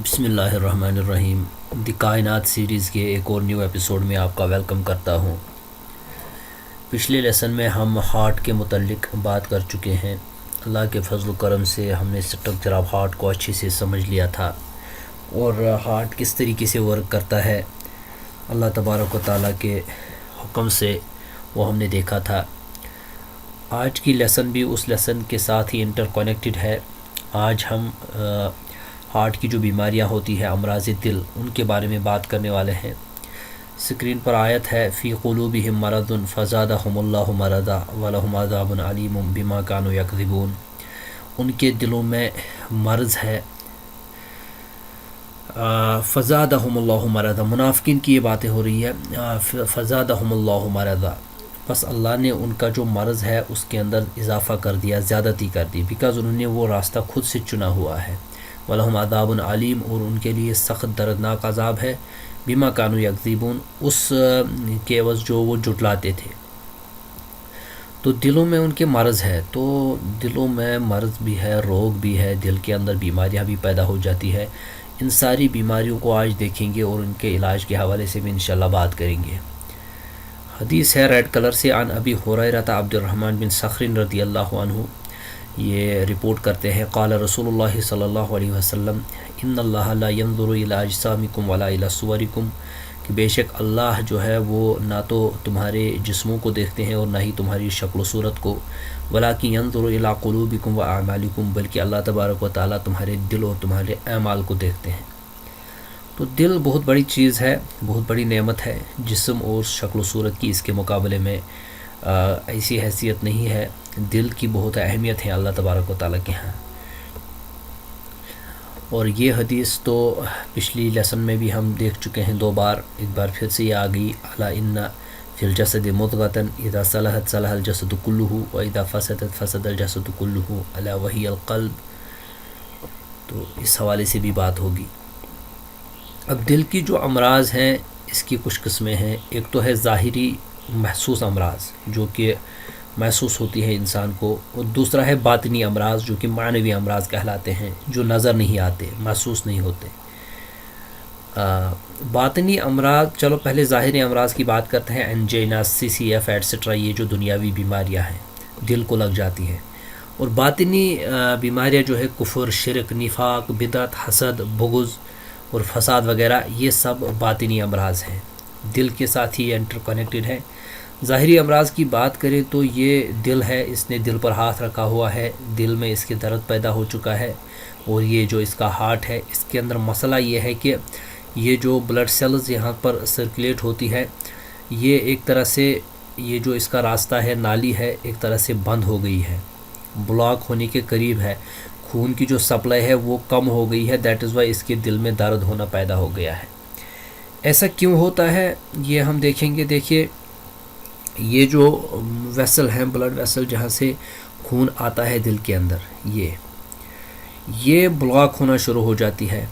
بسم اللہ الرحمن الرحیم۔ دی کائنات سیریز کے ایک اور نیو ایپیسوڈ میں آپ کا ویلکم کرتا ہوں۔ پچھلے لیسن میں ہم ہارٹ کے متعلق بات کر چکے ہیں۔ اللہ کے فضل و کرم سے ہم نے اسٹرکچر آف ہارٹ کو اچھے سے سمجھ لیا تھا اور ہارٹ کس طریقے سے ورک کرتا ہے اللہ تبارک و تعالیٰ کے حکم سے وہ ہم نے دیکھا تھا۔ آج کی لیسن بھی اس لیسن کے ساتھ ہی انٹر کنیکٹڈ ہے۔ آج ہم ہارٹ کی جو بیماریاں ہوتی ہیں، امراض دل، ان کے بارے میں بات کرنے والے ہیں۔ اسکرین پر آیت ہے فی قلوبہم مرض فزادہم اللہ مرضا ولہم عذاب علیم بما کانوا یکذبون۔ ان کے دلوں میں مرض ہے، فزادہم اللہ مرضا، منافقین کی یہ باتیں ہو رہی ہے، فزادہم اللہ مرضا، بس اللہ نے ان کا جو مرض ہے اس کے اندر اضافہ کر دیا، زیادتی کر دی، بیکاز انہوں نے وہ راستہ خود سے چنا ہوا ہے۔ وَلَهُمْ عَذَابٌ عَلِيمٌ، اور ان کے لیے سخت دردناک عذاب ہے، بِمَا كَانُوا يَكْذِبُونَ، اس کے عوض جو وہ جھٹلاتے تھے۔ تو دلوں میں ان کے مرض ہے، تو دلوں میں مرض بھی ہے، روگ بھی ہے، دل کے اندر بیماریاں بھی پیدا ہو جاتی ہے۔ ان ساری بیماریوں کو آج دیکھیں گے اور ان کے علاج کے حوالے سے بھی انشاءاللہ بات کریں گے۔ حدیث ہے ریڈ کلر سے، عن ابی ہریرہ عبد الرحمن بن صخر رضی اللہ عنہ، یہ رپورٹ کرتے ہیں، قال رسول اللہ صلی اللہ علیہ وسلم، ان اللہ لا ينظر الى اجسامکم ولا الى صورکم، کہ بے شک اللہ جو ہے وہ نہ تو تمہارے جسموں کو دیکھتے ہیں اور نہ ہی تمہاری شکل و صورت کو، ولکن ينظر الى قلوبکم واعمالکم، بلکہ اللہ تبارک و تعالیٰ تمہارے دل اور تمہارے اعمال کو دیکھتے ہیں۔ تو دل بہت بڑی چیز ہے، بہت بڑی نعمت ہے، جسم اور شکل و صورت کی اس کے مقابلے میں ایسی حیثیت نہیں ہے۔ دل کی بہت اہمیت ہے اللہ تبارک و تعالیٰ کے ہاں۔ اور یہ حدیث تو پچھلی لیسن میں بھی ہم دیکھ چکے ہیں 2 بار، ایک بار پھر سے یہ آ گئی، الا ان فی الجسد مضغۃ اذا صلحت صلح الجسد کلہ واذا فسدت فسد الجسد کلہ الا وہی القلب۔ تو اس حوالے سے بھی بات ہوگی۔ اب دل کی جو امراض ہیں اس کی کچھ قسمیں ہیں۔ ایک تو ہے ظاہری محسوس امراض جو کہ محسوس ہوتی ہے انسان کو، اور دوسرا ہے باطنی امراض جو کہ معنوی امراض کہلاتے ہیں، جو نظر نہیں آتے، محسوس نہیں ہوتے۔ باطنی امراض، چلو پہلے ظاہری امراض کی بات کرتے ہیں، انجینا، سی سی ایف ایٹسٹرا، یہ جو دنیاوی بیماریاں ہیں دل کو لگ جاتی ہیں۔ اور باطنی بیماریاں جو ہے کفر، شرک، نفاق، بدعت، حسد، بغض اور فساد وغیرہ، یہ سب باطنی امراض ہیں، دل کے ساتھ ہی انٹر کنیکٹڈ ہے۔ ظاہری امراض کی بات کریں تو یہ دل ہے، اس نے دل پر ہاتھ رکھا ہوا ہے، دل میں اس کے درد پیدا ہو چکا ہے، اور یہ جو اس کا ہارٹ ہے اس کے اندر مسئلہ یہ ہے کہ یہ جو بلڈ سیلز یہاں پر سرکولیٹ ہوتی ہے، یہ ایک طرح سے یہ جو اس کا راستہ ہے، نالی ہے، ایک طرح سے بند ہو گئی ہے، بلاک ہونے کے قریب ہے، خون کی جو سپلائی ہے وہ کم ہو گئی ہے، دیٹ از وائی اس کے دل میں درد ہونا پیدا ہو گیا ہے۔ ایسا کیوں ہوتا ہے یہ ہم دیکھیں گے۔ دیکھیے، یہ جو ویسل ہیں، بلڈ ویسل جہاں سے خون آتا ہے دل کے اندر، یہ بلاک ہونا شروع ہو جاتی ہے۔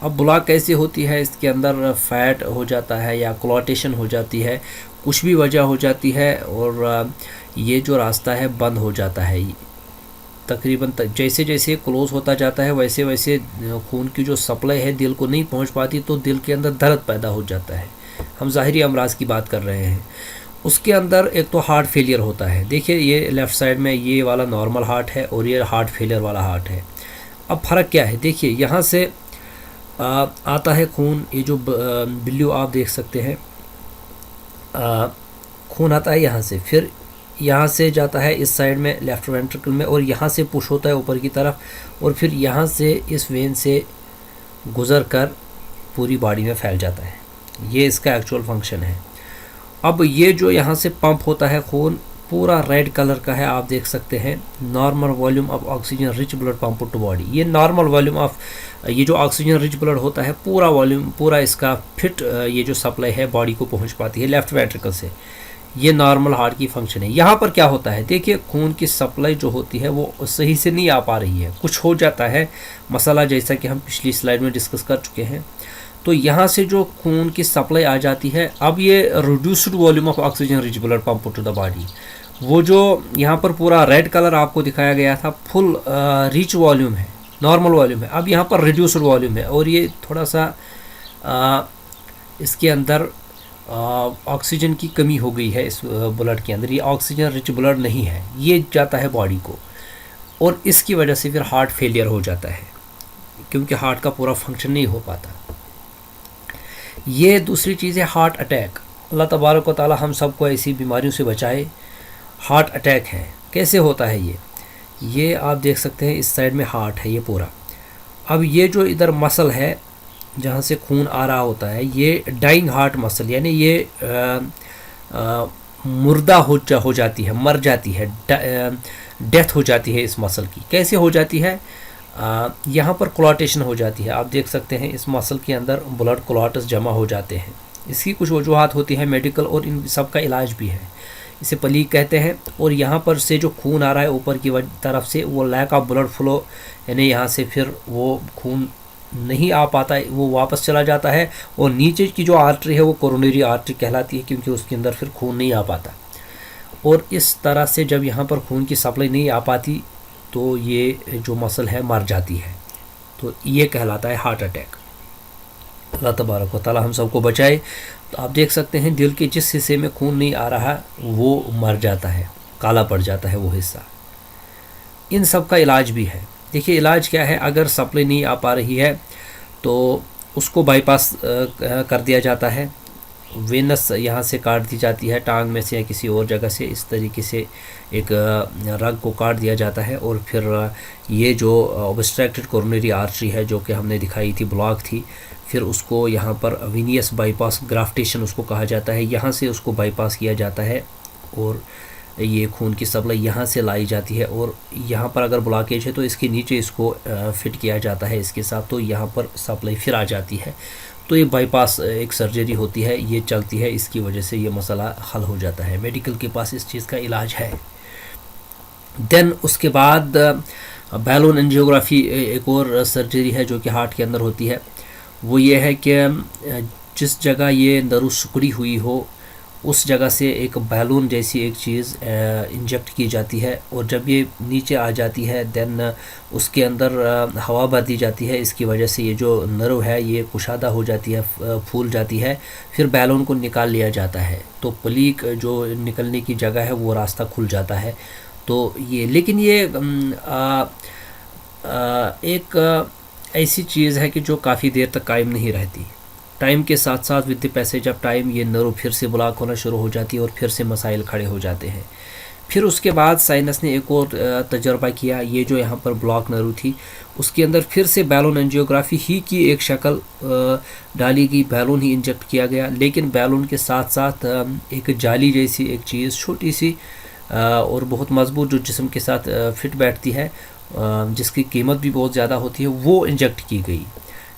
اب بلاک کیسے ہوتی ہے؟ اس کے اندر فیٹ ہو جاتا ہے یا کلوٹیشن ہو جاتی ہے، کچھ بھی وجہ ہو جاتی ہے، اور یہ جو راستہ ہے بند ہو جاتا ہے۔ تقریباً جیسے جیسے کلوز ہوتا جاتا ہے ویسے ویسے خون کی جو سپلائی ہے دل کو نہیں پہنچ پاتی، تو دل کے اندر درد پیدا ہو جاتا ہے۔ ہم ظاہری امراض کی بات کر رہے ہیں۔ اس کے اندر ایک تو ہارٹ فیلئر ہوتا ہے۔ دیکھیے، یہ لیفٹ سائڈ میں یہ والا نارمل ہارٹ ہے اور یہ ہارٹ فیلئر والا ہارٹ ہے۔ اب فرق کیا ہے؟ دیکھیے، یہاں سے آتا ہے خون، یہ جو بلیو آپ دیکھ سکتے ہیں، خون آتا ہے یہاں سے، پھر یہاں سے جاتا ہے اس سائڈ میں لیفٹ وینٹرکل میں، اور یہاں سے پش ہوتا ہے اوپر کی طرف، اور پھر یہاں سے اس وین سے گزر کر پوری باڈی میں پھیل جاتا ہے۔ یہ اس کا ایکچول فنکشن ہے۔ اب یہ جو یہاں سے پمپ ہوتا ہے خون، پورا ریڈ کلر کا ہے، آپ دیکھ سکتے ہیں، normal volume of oxygen rich blood pump to body. یہ نارمل والیوم آف یہ جو آکسیجن رچ بلڈ ہوتا ہے، پورا والیوم، پورا اس کا فٹ یہ جو سپلائی ہے باڈی کو پہنچ پاتی ہے لیفٹ وینٹرکل سے۔ یہ نارمل ہارٹ کی فنکشن ہے۔ یہاں پر کیا ہوتا ہے؟ دیکھیے، خون کی سپلائی جو ہوتی ہے وہ صحیح سے نہیں آ پا رہی ہے، کچھ ہو جاتا ہے مسئلہ، جیسا کہ ہم پچھلی سلائیڈ میں ڈسکس کر چکے ہیں۔ تو یہاں سے جو خون کی سپلائی آ جاتی ہے، اب یہ reduced volume of oxygen rich blood pump to the body, وہ جو یہاں پر پورا ریڈ کلر آپ کو دکھایا گیا تھا، فل ریچ والیوم ہے، نارمل والیوم ہے. اب یہاں پر ریڈیوسڈ والیوم ہے اور یہ تھوڑا سا اس کے اندر آکسیجن کی کمی ہو گئی ہے اس بلڈ کے اندر. یہ آکسیجن رچ بلڈ نہیں ہے, یہ جاتا ہے باڈی کو, اور اس کی وجہ سے پھر ہارٹ فیلئر ہو جاتا ہے کیونکہ ہارٹ کا پورا فنکشن نہیں ہو پاتا. یہ دوسری چیز ہے ہارٹ اٹیک. اللہ تبارک و تعالی ہم سب کو ایسی بیماریوں سے بچائے. ہارٹ اٹیک ہے, کیسے ہوتا ہے یہ آپ دیکھ سکتے ہیں اس سائڈ میں ہارٹ ہے یہ پورا. اب یہ جو ادھر مسل ہے جہاں سے خون آ رہا ہوتا ہے, یہ ڈائنگ ہارٹ مسل, یعنی یہ مردہ ہو جاتی ہے, مر جاتی ہے, ڈیتھ ہو جاتی ہے اس مسل کی. کیسے ہو جاتی ہے؟ یہاں پر کلاٹیشن ہو جاتی ہے. آپ دیکھ سکتے ہیں اس مسل کے اندر بلڈ کلاٹس جمع ہو جاتے ہیں. اس کی کچھ وجوہات ہوتی ہیں میڈیکل, اور ان سب کا علاج بھی ہے. اسے پلیگ کہتے ہیں. اور یہاں پر سے جو خون آ رہا ہے اوپر کی طرف سے, وہ لیک آف بلڈ فلو, یعنی یہاں سے پھر وہ خون نہیں آ پاتا, وہ واپس چلا جاتا ہے. اور نیچے کی جو آرٹری ہے وہ کورونری آرٹری کہلاتی ہے کیونکہ اس کے اندر پھر خون نہیں آ پاتا. اور اس طرح سے جب یہاں پر خون کی سپلائی نہیں آ پاتی تو یہ جو مسل ہے مر جاتی ہے. تو یہ کہلاتا ہے ہارٹ اٹیک. اللہ تبارک و تعالی ہم سب کو بچائے. تو آپ دیکھ سکتے ہیں دل کے جس حصے میں خون نہیں آ رہا وہ مر جاتا ہے, کالا پڑ جاتا ہے وہ حصہ. ان سب کا علاج بھی ہے. دیکھیے علاج کیا ہے, اگر سپلائی نہیں آ پا رہی ہے تو اس کو بائی پاس کر دیا جاتا ہے. وینس یہاں سے کاٹ دی جاتی ہے ٹانگ میں سے یا کسی اور جگہ سے, اس طریقے سے ایک رگ کو کاٹ دیا جاتا ہے. اور پھر یہ جو اوبسٹریکٹڈ کورونری آرٹری ہے جو کہ ہم نے دکھائی تھی بلاک تھی, پھر اس کو یہاں پر وینیس بائی پاس, گرافٹیشن اس کو کہا جاتا ہے, یہاں سے اس کو بائی پاس کیا جاتا ہے اور یہ خون کی سپلائی یہاں سے لائی جاتی ہے. اور یہاں پر اگر بلاکیج ہے تو اس کے نیچے اس کو فٹ کیا جاتا ہے اس کے ساتھ, تو یہاں پر سپلائی پھر آ جاتی ہے. تو یہ بائی پاس ایک سرجری ہوتی ہے, یہ چلتی ہے, اس کی وجہ سے یہ مسئلہ حل ہو جاتا ہے. میڈیکل کے پاس اس چیز کا علاج ہے. دین اس کے بعد بیلون انجیوگرافی ایک اور سرجری ہے جو کہ ہارٹ کے اندر ہوتی ہے. وہ یہ ہے کہ جس جگہ یہ نرو سکڑی ہوئی ہو اس جگہ سے ایک بیلون جیسی ایک چیز انجیکٹ کی جاتی ہے, اور جب یہ نیچے آ جاتی ہے دین اس کے اندر ہوا بھر دی جاتی ہے. اس کی وجہ سے یہ جو نرو ہے یہ کشادہ ہو جاتی ہے, پھول جاتی ہے, پھر بیلون کو نکال لیا جاتا ہے. تو پلیک جو نکلنے کی جگہ ہے وہ راستہ کھل جاتا ہے. تو یہ لیکن یہ ایک ایسی چیز ہے کہ جو کافی دیر تک قائم نہیں رہتی. ٹائم کے ساتھ ساتھ with the passage of time یہ نرو پھر سے بلاک ہونا شروع ہو جاتی ہے اور پھر سے مسائل کھڑے ہو جاتے ہیں. پھر اس کے بعد سائنس نے ایک اور تجربہ کیا. یہ جو یہاں پر بلاک نرو تھی اس کے اندر پھر سے بیلون انجیوگرافی ہی کی ایک شکل ڈالی گئی, بیلون ہی انجیکٹ کیا گیا, لیکن بیلون کے ساتھ ساتھ ایک جالی جیسی ایک چیز چھوٹی سی اور بہت مضبوط جو جسم کے ساتھ فٹ بیٹھتی ہے, جس کی قیمت بھی بہت زیادہ ہوتی ہے, وہ انجیکٹ کی گئی.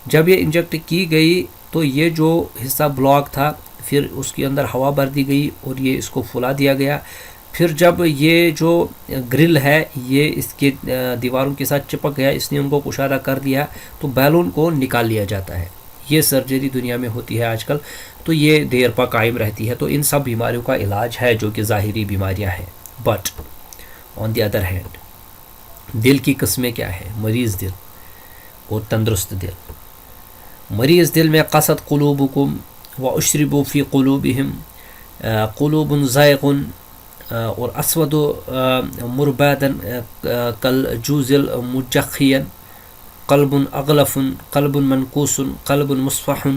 جب یہ انجیکٹ کی گئی تو یہ جو حصہ بلاک تھا پھر اس کے اندر ہوا بھر دی گئی اور یہ اس کو پھلا دیا گیا. پھر جب یہ جو گرل ہے یہ اس کے دیواروں کے ساتھ چپک گیا, اس نے ان کو کشادہ کر دیا, تو بیلون کو نکال لیا جاتا ہے. یہ سرجری دنیا میں ہوتی ہے آج کل, تو یہ دیر پا قائم رہتی ہے. تو ان سب بیماریوں کا علاج ہے جو کہ ظاہری بیماریاں ہیں. But on the other hand دل کی قسمیں کیا ہیں؟ مریض دل اور تندرست دل. مریض دل میں قصد قلوبکم و اشربوا فی قلوبہم قلوب زائغ اور اسود مربادن کل جوزل مجخین قلب اغلف قلب منقوس قلب مصفح.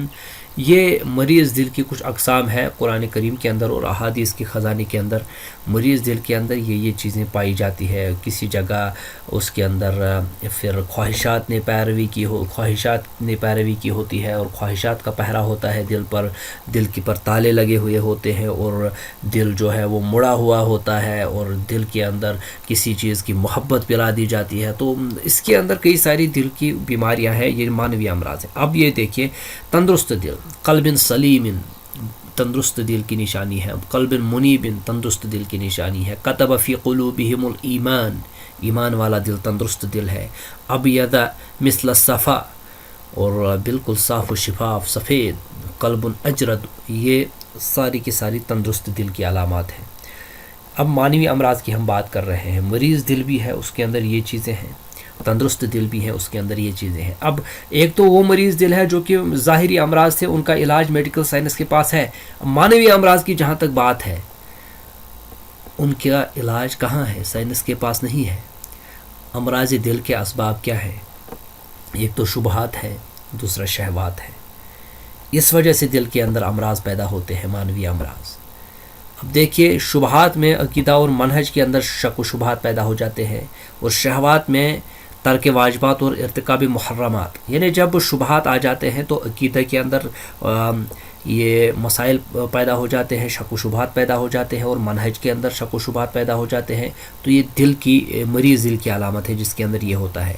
یہ مریض دل کی کچھ اقسام ہے قرآن کریم کے اندر اور احادیث کے خزانے کے اندر. مریض دل کے اندر یہ چیزیں پائی جاتی ہے. کسی جگہ اس کے اندر پھر خواہشات نے پیروی کی ہوتی ہے, اور خواہشات کا پہرا ہوتا ہے دل پر. دل کے پر تالے لگے ہوئے ہوتے ہیں اور دل جو ہے وہ مڑا ہوا ہوتا ہے, اور دل کے اندر کسی چیز کی محبت پلا دی جاتی ہے. تو اس کے اندر کئی ساری دل کی بیماریاں ہیں, یہ مانوی امراض ہیں. اب یہ دیکھیے تندرست دل, قلب سلیم تندرست دل کی نشانی ہے. قلب منیب تندرست دل کی نشانی ہے. کتب فی قلوبہم الایمان, ایمان والا دل تندرست دل ہے. ابیض مثل الصفا, اور بالکل صاف و شفاف سفید. قلب اجرد, یہ ساری کی ساری تندرست دل کی علامات ہیں. اب مانوی امراض کی ہم بات کر رہے ہیں. مریض دل بھی ہے, اس کے اندر یہ چیزیں ہیں. تندرست دل بھی ہے، اس کے اندر یہ چیزیں ہیں۔ اب ایک تو وہ مریض دل ہے جو کہ ظاہری امراض سے ان کا علاج میڈیکل سائنس کے پاس ہے، معنوی امراض کی جہاں تک بات ہے ان کا علاج کہاں ہے؟ سائنس کے پاس نہیں ہے۔ امراض دل کے اسباب کیا ہے؟ ایک تو شبہات ہے، دوسرا شہوات ہے۔ اس وجہ سے دل کے اندر امراض پیدا ہوتے ہیں، معنوی امراض۔ اب دیکھیے، شبہات میں عقیدہ اور منہج کے اندر شک و شبہات پیدا ہو جاتے ہیں، اور شہوات میں ترک واجبات اور ارتکاب محرمات، یعنی جب شبہات آ جاتے ہیں تو عقیدہ کے اندر یہ مسائل پیدا ہو جاتے ہیں، شک و شبہات پیدا ہو جاتے ہیں، اور منہج کے اندر شک و شبہات پیدا ہو جاتے ہیں، تو یہ دل کی مریض دل کی علامت ہے جس کے اندر یہ ہوتا ہے۔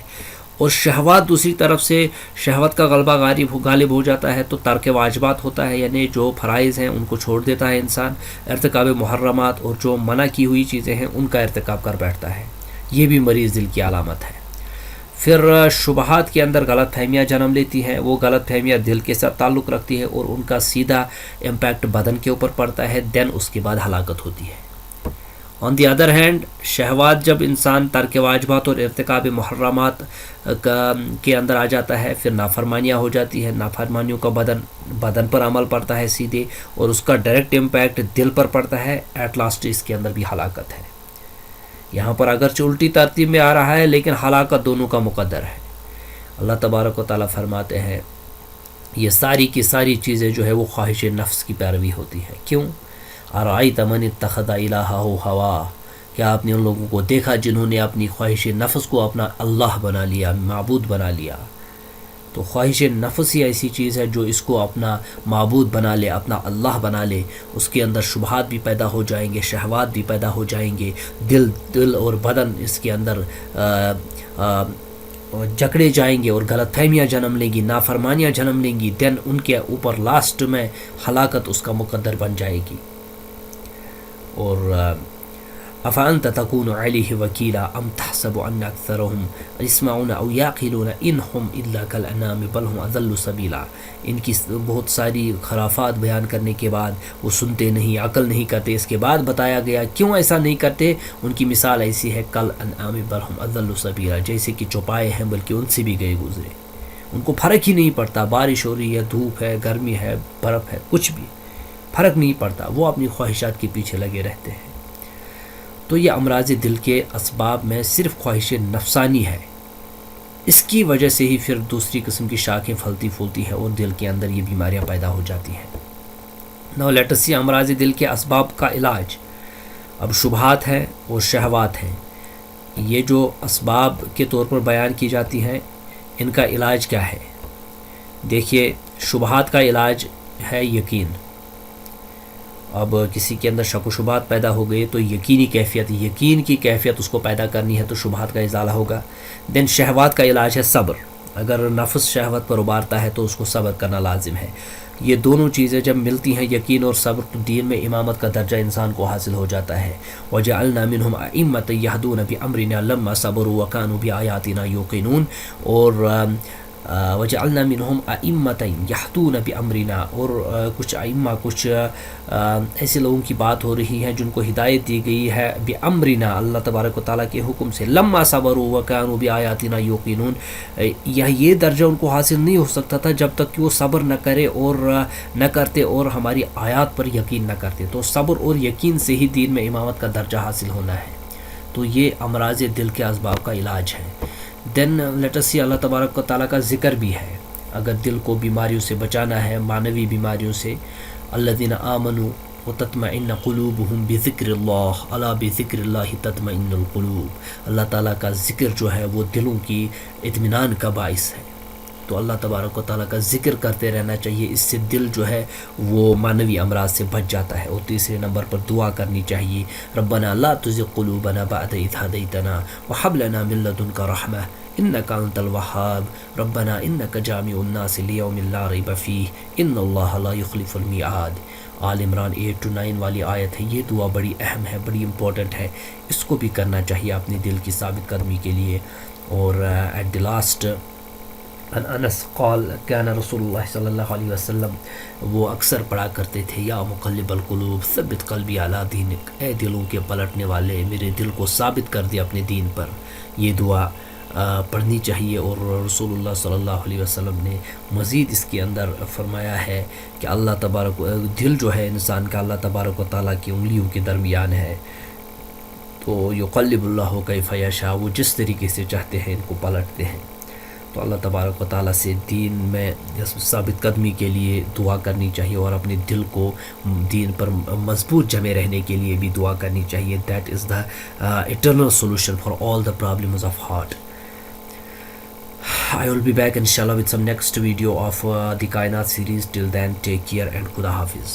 اور شہوات دوسری طرف سے شہوت کا غلبہ غالب ہو جاتا ہے تو ترک واجبات ہوتا ہے، یعنی جو فرائض ہیں ان کو چھوڑ دیتا ہے انسان، ارتکاب محرمات اور جو منع کی ہوئی چیزیں ہیں ان کا ارتکاب کر بیٹھتا ہے، یہ بھی مریض دل کی علامت ہے۔ پھر شبہات کے اندر غلط فہمیاں جنم لیتی ہیں، وہ غلط فہمیاں دل کے ساتھ تعلق رکھتی ہے اور ان کا سیدھا امپیکٹ بدن کے اوپر پڑتا ہے، دین اس کے بعد ہلاکت ہوتی ہے۔ آن دی ادر ہینڈ، شہوات جب انسان ترک واجبات اور ارتکاب محرمات کے اندر آ جاتا ہے، پھر نافرمانیاں ہو جاتی ہے، نافرمانیوں کا بدن پر عمل پڑتا ہے سیدھے، اور اس کا ڈائریکٹ امپیکٹ دل پر پڑتا ہے، ایٹ لاسٹ اس کے اندر بھی ہلاکت ہے۔ یہاں پر اگرچہ الٹی ترتیب میں آ رہا ہے لیکن ہلاکت دونوں کا مقدر ہے۔ اللہ تبارک و تعالیٰ فرماتے ہیں یہ ساری کی ساری چیزیں جو ہے وہ خواہش نفس کی پیروی ہوتی ہے۔ کیوں؟ ارأیت من اتخذ الہہ ہوا، کیا آپ نے ان لوگوں کو دیکھا جنہوں نے اپنی خواہش نفس کو اپنا اللہ بنا لیا، معبود بنا لیا؟ تو خواہش نفس ہی ایسی چیز ہے جو اس کو اپنا معبود بنا لے، اپنا اللہ بنا لے، اس کے اندر شبہات بھی پیدا ہو جائیں گے، شہوات بھی پیدا ہو جائیں گے، دل اور بدن اس کے اندر جکڑے جائیں گے اور غلط فہمیاں جنم لیں گی، نافرمانیاں جنم لیں گی، دین ان کے اوپر لاسٹ میں ہلاکت اس کا مقدر بن جائے گی۔ اور افانت تکون علیہ وکیلا ام تحسب ان اکثرهم یسمعون او یعقلون ان هم الا کالانعام بل هم اضل سبیلا۔ ان کی بہت ساری خرافات بیان کرنے کے بعد وہ سنتے نہیں، عقل نہیں کرتے۔ اس کے بعد بتایا گیا کیوں ایسا نہیں کرتے، ان کی مثال ایسی ہے کالانعام بل هم اضل سبیلا، جیسے کہ چوپائے ہیں بلکہ ان سے بھی گئے گزرے، ان کو فرق ہی نہیں پڑتا، بارش ہو رہی ہے، دھوپ ہے، گرمی ہے، برف ہے، کچھ بھی فرق نہیں پڑتا، وہ اپنی خواہشات کے پیچھے لگے رہتے ہیں۔ تو یہ امراض دل کے اسباب میں صرف خواہش نفسانی ہے، اس کی وجہ سے ہی پھر دوسری قسم کی شاخیں پھلتی پھولتی ہیں اور دل کے اندر یہ بیماریاں پیدا ہو جاتی ہیں۔ نو لیٹ اس سی امراض دل کے اسباب کا علاج۔ اب شبہات ہیں اور شہوات ہیں، یہ جو اسباب کے طور پر بیان کی جاتی ہیں، ان کا علاج کیا ہے؟ دیکھیے، شبہات کا علاج ہے یقین۔ اب کسی کے اندر شک و شبہات پیدا ہو گئے تو یقین کی کیفیت اس کو پیدا کرنی ہے، تو شبہات کا ازالہ ہوگا۔ دین شہوات کا علاج ہے صبر۔ اگر نفس شہوت پر ابھارتا ہے تو اس کو صبر کرنا لازم ہے۔ یہ دونوں چیزیں جب ملتی ہیں، یقین اور صبر، تو دین میں امامت کا درجہ انسان کو حاصل ہو جاتا ہے۔ وَجَعَلْنَا مِنْهُمْ أَئِمَّةً يَهْدُونَ بِأَمْرِنَا لَمَّا صَبَرُوا وَكَانُوا بِآيَاتِنَا يُوقِنُونَ، اور وَجَعَلْنَا مِنْهُمْ أَئِمَّةً يَهْدُونَ بِأَمْرِنَا، اور کچھ ائمہ، کچھ ایسے لوگوں کی بات ہو رہی ہے جن کو ہدایت دی گئی ہے بِأَمْرِنَا، اللہ تبارک و تعالیٰ کے حکم سے، لَمَّا صَبَرُوا وَكَانُوا بِآيَاتِنَا يُوقِنُونَ، یہ درجہ ان کو حاصل نہیں ہو سکتا تھا جب تک کہ وہ صبر نہ کرے اور نہ کرتے اور ہماری آیات پر یقین نہ کرتے۔ تو صبر اور یقین سے ہی دین میں امامت کا درجہ حاصل ہونا ہے۔ تو یہ امراض دل کے اسباب کا علاج ہے۔ دین لیٹ اس سی اللہ تبارک و تعالیٰ کا ذکر بھی ہے۔ اگر دل کو بیماریوں سے بچانا ہے، معنوی بیماریوں سے، الذین آمنوا وتطمئن قلوبهم بذکر اللہ، الا بذکر اللہ تطمئن القلوب، اللہ تعالیٰ کا ذکر جو ہے وہ دلوں کی اطمینان کا باعث ہے۔ تو اللہ تبارک و تعالیٰ کا ذکر کرتے رہنا چاہیے، اس سے دل جو ہے وہ معنوی امراض سے بچ جاتا ہے۔ اور تیسرے نمبر پر دعا کرنی چاہیے، ربنا لا تزغ قلوبنا بعد اذ هديتنا وهب لنا من لدنك رحمة انك انت الوهاب ربنا انك جامع الناس ليوم لا ريب فيه ان الله لا يخلف الميعاد۔ آل عمران 8-9 والی آیت ہے۔ یہ دعا بڑی اہم ہے، بڑی امپورٹنٹ ہے، اس کو بھی کرنا چاہیے اپنے دل کی ثابت قدمی کے لیے۔ اور ایٹ دی لاسٹ عن انس قال كان رسول اللہ صلی اللہ علیہ وسلم، وہ اکثر پڑھا کرتے تھے، یا مقلب القلوب ثبت قلبی علی دینک، اے دلوں کے پلٹنے والے، میرے دل کو ثابت کر دے اپنے دین پر۔ یہ دعا پڑھنی چاہیے. اور رسول اللہ صلی اللہ علیہ وسلم نے مزید اس کے اندر فرمایا ہے کہ اللہ تبارک دل جو ہے انسان کا اللہ تبارک و تعالیٰ کی انگلیوں کے درمیان ہے. تو یقلب اللہ کیف یشاء، وہ جس طریقے سے چاہتے ہیں ان کو پلٹتے ہیں. تو اللہ تبارک و تعالیٰ سے دین میں ثابت قدمی کے لیے دعا کرنی چاہیے، اور اپنے دل کو دین پر مضبوط جمے رہنے کے لیے بھی دعا کرنی چاہیے. That is the eternal solution for all the problems of heart. I will be back inshallah with some next video of the Kainat series. Till then, take care and Khuda Hafiz.